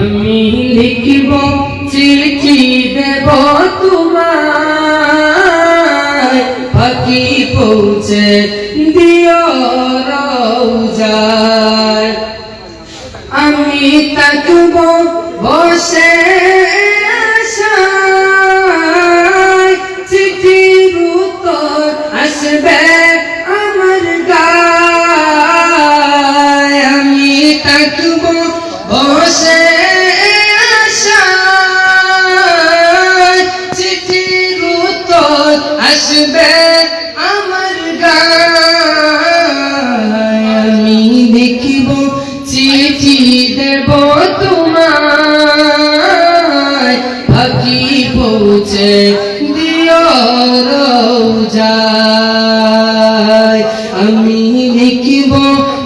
আমি লিখব চিঠি দেব তোমায়, পাখি পৌঁছে দিও রওজায়। আমি থাকব বসে আশায়, চিঠির উত্তর আসবে আমার গায়। আমি থাকব বসে আশায়, চিঠির উত্তর আসবে আমার গায়। আমি লিখিব চিঠি দেব তোমায়, পাখি পৌঁছে দিও রওজায়। আমি লিখিব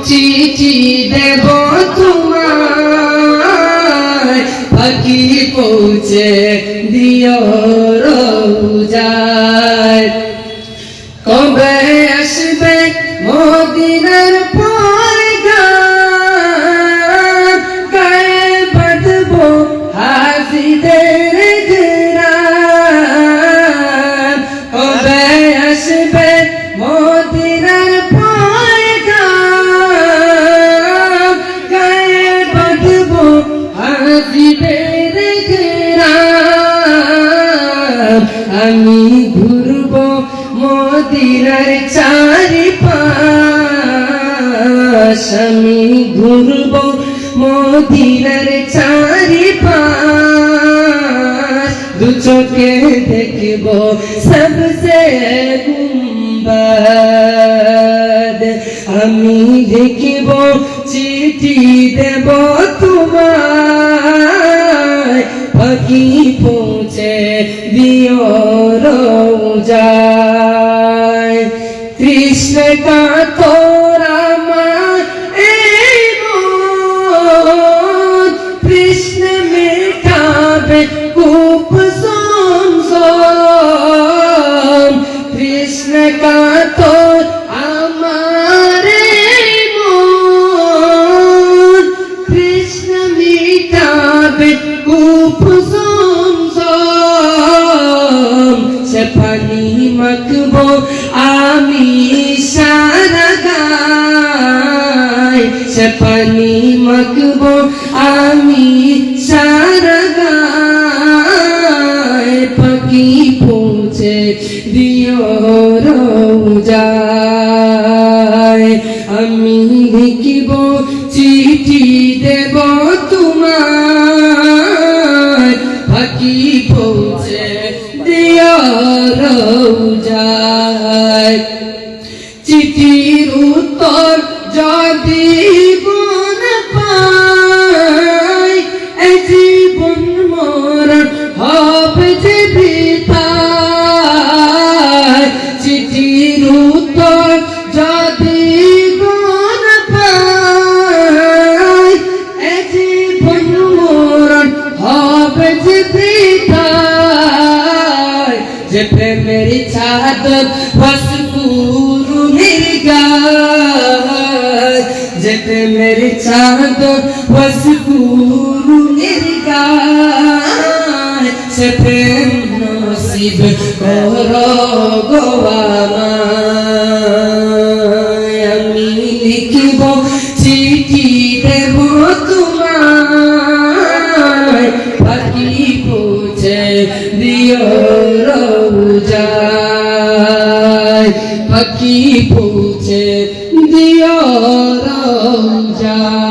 চিঠি দেব তোমায়, পাখি পৌঁছে দিও রওজায়। কবে আসবে মদিনার পয়গাম, গায়ে বাঁধব হাজিদের গ্রাম। কবে আসবে মদিনার পয়গাম, গায়ে বাঁধব হাজিদের গ্রাম। আমি ঘুরব মদিনার চারিপাশ, আমি ঘুরব মদিনার চারিপাশ। দু চোখে দেখব সবসে গুম্বদ। আমি লিখব চিঠি দেব তোমায়, পাখি পৌঁছে দিও রওজায়। কৃষ্ণ কাতর আমার এই মন, কৃষ্ণ মেটাবে কূপ সংসার। কৃষ্ণ কাতর আমার এই মন, কৃষ্ণ মেটাবে কূপ সংসার। সে পানি মাখব আমি সারা গায়, সে পানি মাখব আমি সারা গায়। পাখি পৌঁছে দিও রওজায়। আমি লিখিব চিঠি দেব তোমায়, পাখি পৌঁছে দিও রওজায়। চিঠির উত্তর যদি না পাই, এ জীবন মরণ হবে যে বৃথায়। চিঠির উত্তর যদি না পাই, এ জীবন মরণ হবে যে বৃথায়। যে প্রেমের চাদর বসপুরু নির্গায়, যে প্রেমের চাদর বসপুরু নির্গায়। সে প্রেম নসিব করো গো আমায়। আমি লিখিব চিঠি দেব তোমায়, পাখি পৌঁছে দিও রওজায়। পাখি পৌঁছে দিও রওজায়।